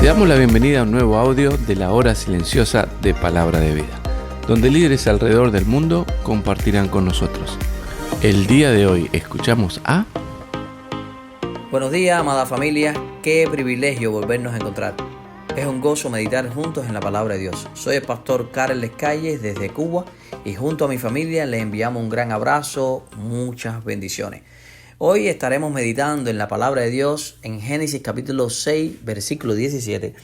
Te damos la bienvenida a un nuevo audio de la hora silenciosa de Palabra de Vida, donde líderes alrededor del mundo compartirán con nosotros. El día de hoy escuchamos a... Buenos días, amada familia. Qué privilegio volvernos a encontrar. Es un gozo meditar juntos en la Palabra de Dios. Soy el pastor Carles Calles desde Cuba y junto a mi familia les enviamos un gran abrazo, muchas bendiciones. Hoy estaremos meditando en la Palabra de Dios en Génesis capítulo 6, versículo 17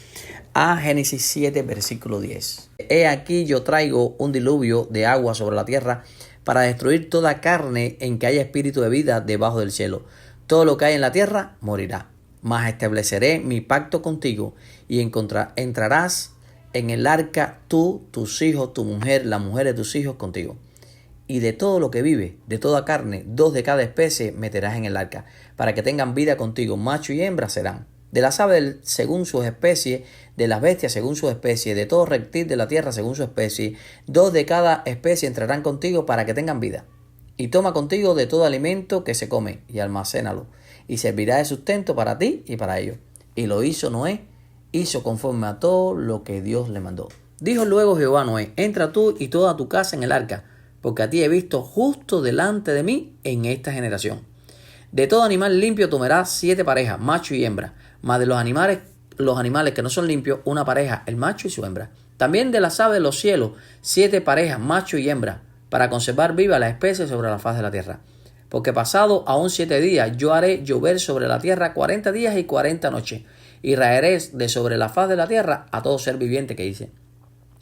a Génesis 7, versículo 10. He aquí yo traigo un diluvio de agua sobre la tierra para destruir toda carne en que haya espíritu de vida debajo del cielo. Todo lo que hay en la tierra morirá. Mas estableceré mi pacto contigo y entrarás en el arca tú, tus hijos, tu mujer, la mujer de tus hijos contigo. Y de todo lo que vive, de toda carne, 2 de cada especie meterás en el arca, para que tengan vida contigo, macho y hembra serán. De las aves según sus especies, de las bestias según sus especies, de todo reptil de la tierra según su especie, 2 de cada especie entrarán contigo para que tengan vida. Y toma contigo de todo alimento que se come, y almacénalo, y servirá de sustento para ti y para ellos. Y lo hizo Noé, hizo conforme a todo lo que Dios le mandó. Dijo luego Jehová a Noé: entra tú y toda tu casa en el arca, porque a ti he visto justo delante de mí en esta generación. De todo animal limpio tomarás 7 parejas, macho y hembra, mas de los animales que no son limpios, una pareja, el macho y su hembra. También de las aves de los cielos, 7 parejas, macho y hembra, para conservar viva la especie sobre la faz de la tierra. Porque pasado aún 7 días, yo haré llover sobre la tierra 40 días y 40 noches, y raeré de sobre la faz de la tierra a todo ser viviente que hice.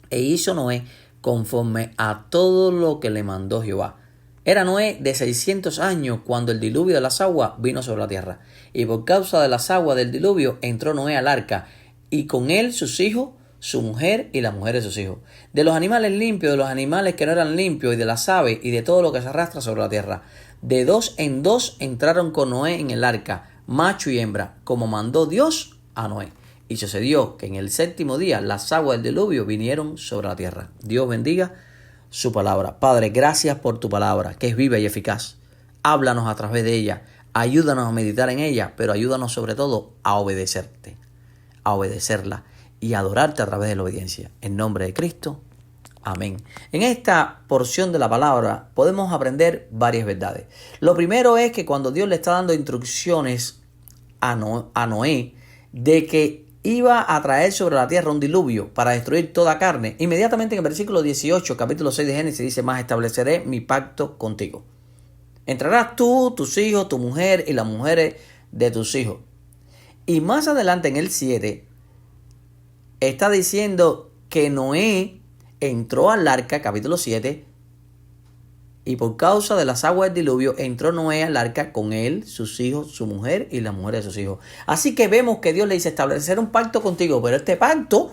E hizo Noé conforme a todo lo que le mandó Jehová. Era Noé de 600 años cuando el diluvio de las aguas vino sobre la tierra. Y por causa de las aguas del diluvio entró Noé al arca, y con él sus hijos, su mujer y la mujer de sus hijos. De los animales limpios, de los animales que no eran limpios, y de las aves, y de todo lo que se arrastra sobre la tierra. De 2 en 2 entraron con Noé en el arca, macho y hembra, como mandó Dios a Noé. Y sucedió que en el 7º día las aguas del diluvio vinieron sobre la tierra. Dios bendiga su palabra. Padre, gracias por tu palabra, que es viva y eficaz. Háblanos a través de ella. Ayúdanos a meditar en ella, pero ayúdanos sobre todo a obedecerte, a obedecerla y a adorarte a través de la obediencia. En nombre de Cristo. Amén. En esta porción de la palabra podemos aprender varias verdades. Lo primero es que cuando Dios le está dando instrucciones a Noé de que iba a traer sobre la tierra un diluvio para destruir toda carne, inmediatamente en el versículo 18, capítulo 6 de Génesis, dice: más estableceré mi pacto contigo. Entrarás tú, tus hijos, tu mujer y las mujeres de tus hijos. Y más adelante en el 7 está diciendo que Noé entró al arca, capítulo 7, y por causa de las aguas del diluvio entró Noé al arca con él, sus hijos, su mujer y la mujer de sus hijos. Así que vemos que Dios le dice: establecer un pacto contigo, pero este pacto,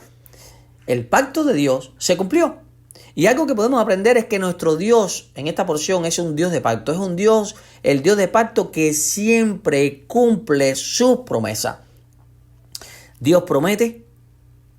el pacto de Dios, se cumplió. Y algo que podemos aprender es que nuestro Dios en esta porción es un Dios de pacto, es un Dios, el Dios de pacto que siempre cumple sus promesas. Dios promete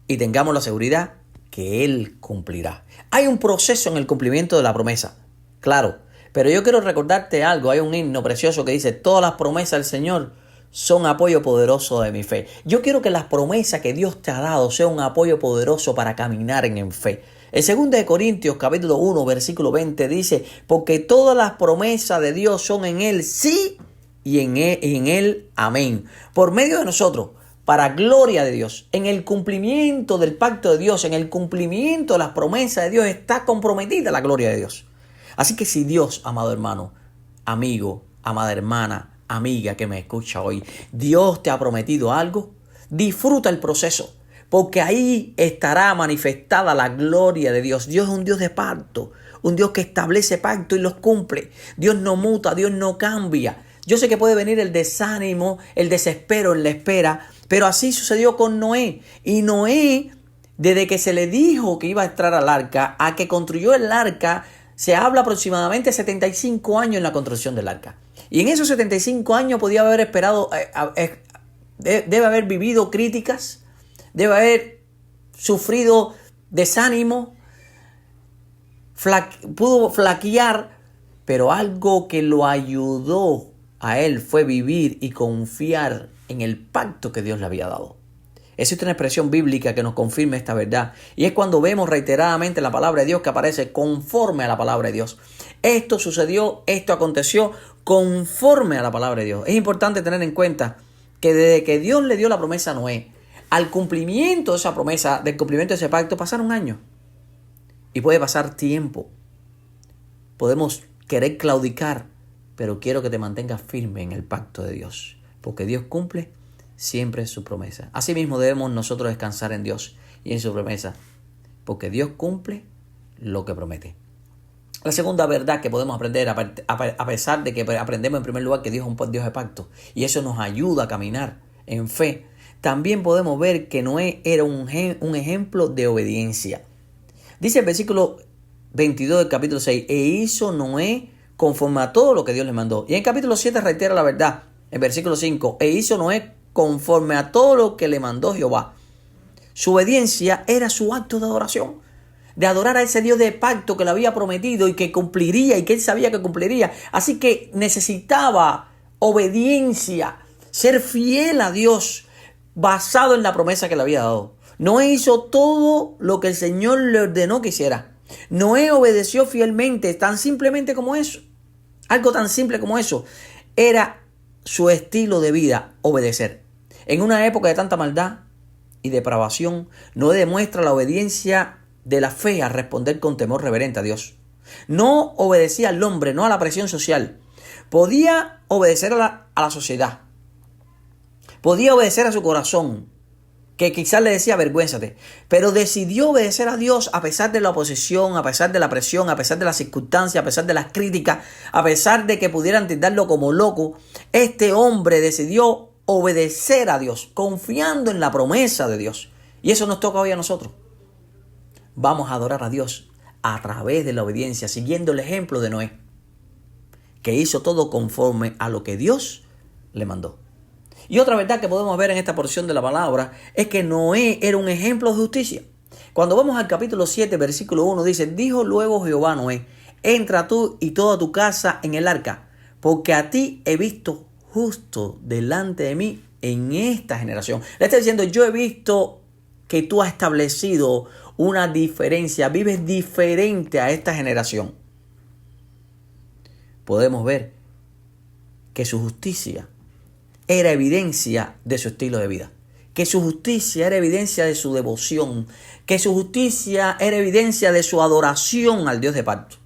y tengamos la seguridad que Él cumplirá. Hay un proceso en el cumplimiento de la promesa. Claro, pero yo quiero recordarte algo. Hay un himno precioso que dice: todas las promesas del Señor son apoyo poderoso de mi fe. Yo quiero que las promesas que Dios te ha dado sean un apoyo poderoso para caminar en fe. En 2 Corintios capítulo 1 versículo 20 dice: porque todas las promesas de Dios son en Él sí y en Él amén. Por medio de nosotros, para gloria de Dios. En el cumplimiento del pacto de Dios, en el cumplimiento de las promesas de Dios, está comprometida la gloria de Dios. Así que si Dios, amado hermano, amigo, amada hermana, amiga que me escucha hoy, Dios te ha prometido algo, disfruta el proceso, porque ahí estará manifestada la gloria de Dios. Dios es un Dios de pacto, un Dios que establece pacto y los cumple. Dios no muta, Dios no cambia. Yo sé que puede venir el desánimo, el desespero en la espera, pero así sucedió con Noé. Y Noé, desde que se le dijo que iba a entrar al arca, a que construyó el arca, se habla aproximadamente 75 años en la construcción del arca. Y en esos 75 años podía haber esperado, debe haber vivido críticas, debe haber sufrido desánimo, pudo flaquear, pero algo que lo ayudó a él fue vivir y confiar en el pacto que Dios le había dado. Existe una expresión bíblica que nos confirma esta verdad. Y es cuando vemos reiteradamente en la palabra de Dios que aparece conforme a la palabra de Dios. Esto sucedió, esto aconteció conforme a la palabra de Dios. Es importante tener en cuenta que desde que Dios le dio la promesa a Noé, al cumplimiento de esa promesa, del cumplimiento de ese pacto, pasaron años. Y puede pasar tiempo. Podemos querer claudicar, pero quiero que te mantengas firme en el pacto de Dios. Porque Dios cumple siempre su promesa. Asimismo debemos nosotros descansar en Dios y en su promesa, porque Dios cumple lo que promete. La segunda verdad que podemos aprender, a pesar de que aprendemos en primer lugar que Dios es un Dios de pacto, y eso nos ayuda a caminar en fe, también podemos ver que Noé era un ejemplo de obediencia. Dice el versículo 22 del capítulo 6, e hizo Noé conforme a todo lo que Dios le mandó. Y en el capítulo 7 reitera la verdad, en versículo 5, e hizo Noé conforme a todo lo que le mandó Jehová. Su obediencia era su acto de adoración, de adorar a ese Dios de pacto que le había prometido y que cumpliría y que él sabía que cumpliría. Así que necesitaba obediencia, ser fiel a Dios, basado en la promesa que le había dado. Noé hizo todo lo que el Señor le ordenó que hiciera. Noé obedeció fielmente, tan simplemente como eso. Algo tan simple como eso. Era su estilo de vida, obedecer. En una época de tanta maldad y depravación, Noé demuestra la obediencia de la fe al responder con temor reverente a Dios. No obedecía al hombre, no a la presión social. Podía obedecer a la sociedad. Podía obedecer a su corazón, que quizás le decía avergüénzate, pero decidió obedecer a Dios a pesar de la oposición, a pesar de la presión, a pesar de las circunstancias, a pesar de las críticas, a pesar de que pudieran tildarlo como loco. Este hombre decidió obedecer a Dios, confiando en la promesa de Dios. Y eso nos toca hoy a nosotros. Vamos a adorar a Dios a través de la obediencia, siguiendo el ejemplo de Noé, que hizo todo conforme a lo que Dios le mandó. Y otra verdad que podemos ver en esta porción de la palabra es que Noé era un ejemplo de justicia. Cuando vamos al capítulo 7, versículo 1, dice, dijo luego Jehová a Noé, entra tú y toda tu casa en el arca, porque a ti he visto justo delante de mí en esta generación. Le está diciendo, yo he visto que tú has establecido una diferencia, vives diferente a esta generación. Podemos ver que su justicia era evidencia de su estilo de vida, que su justicia era evidencia de su devoción, que su justicia era evidencia de su adoración al Dios de pacto.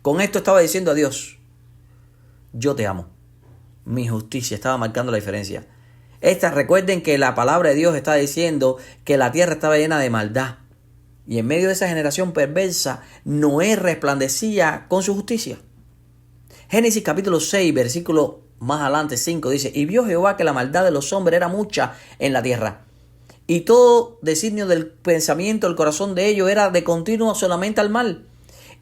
Con esto estaba diciendo a Dios, yo te amo. Mi justicia estaba marcando la diferencia. Recuerden que la palabra de Dios está diciendo que la tierra estaba llena de maldad. Y en medio de esa generación perversa, Noé resplandecía con su justicia. Génesis capítulo 6, versículo más adelante 5 dice, y vio Jehová que la maldad de los hombres era mucha en la tierra, y todo designio del pensamiento del corazón de ellos era de continuo solamente al mal.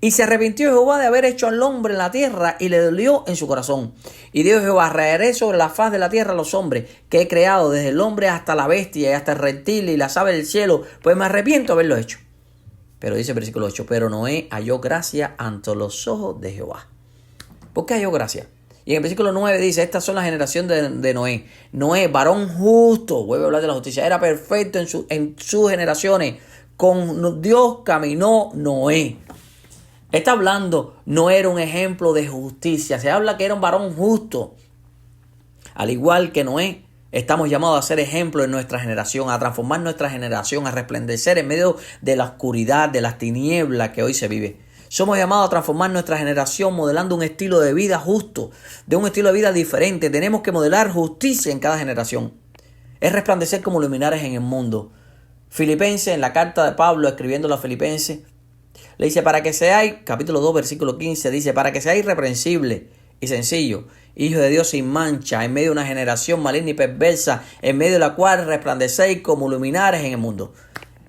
Y se arrepintió Jehová de haber hecho al hombre en la tierra, y le dolió en su corazón. Y dijo Jehová, raeré sobre la faz de la tierra a los hombres que he creado, desde el hombre hasta la bestia y hasta el reptil y las aves del cielo, pues me arrepiento de haberlo hecho. Pero dice el versículo 8, pero Noé halló gracia ante los ojos de Jehová. ¿Por qué halló gracia? Y en el versículo 9 dice, estas son las generaciones de Noé. Noé, varón justo, vuelve a hablar de la justicia, era perfecto en sus generaciones. Con Dios caminó Noé. Está hablando, no era un ejemplo de justicia. Se habla que era un varón justo. Al igual que Noé, estamos llamados a ser ejemplo en nuestra generación, a transformar nuestra generación, a resplandecer en medio de la oscuridad, de las tinieblas que hoy se vive. Somos llamados a transformar nuestra generación modelando un estilo de vida justo, de un estilo de vida diferente. Tenemos que modelar justicia en cada generación. Es resplandecer como luminares en el mundo. Filipenses, en la carta de Pablo escribiendo a los Filipenses, le dice, para que seáis, capítulo 2, versículo 15, dice, para que seáis irreprensible y sencillo, hijo de Dios sin mancha, en medio de una generación maligna y perversa, en medio de la cual resplandecéis como luminares en el mundo.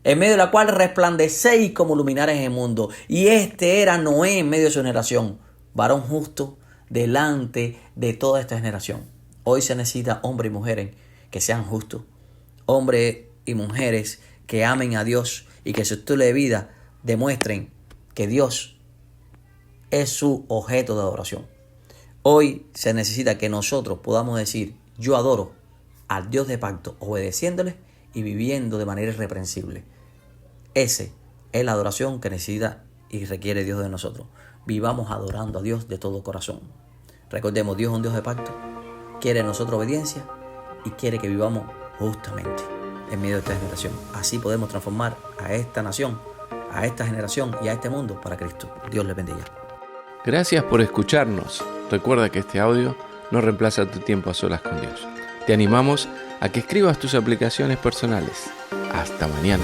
En medio de la cual resplandecéis como luminares en el mundo. Y este era Noé en medio de su generación, varón justo delante de toda esta generación. Hoy se necesita hombres y mujeres que sean justos, hombres y mujeres que amen a Dios y que su estilo de vida demuestren que Dios es su objeto de adoración. Hoy se necesita que nosotros podamos decir, yo adoro al Dios de pacto, obedeciéndole y viviendo de manera irreprensible. Esa es la adoración que necesita y requiere Dios de nosotros. Vivamos adorando a Dios de todo corazón. Recordemos, Dios es un Dios de pacto, quiere de nosotros obediencia y quiere que vivamos justamente en medio de esta generación. Así podemos transformar a esta nación, a esta generación y a este mundo para Cristo. Dios les bendiga. Gracias por escucharnos. Recuerda que este audio no reemplaza tu tiempo a solas con Dios. Te animamos a que escribas tus aplicaciones personales. Hasta mañana.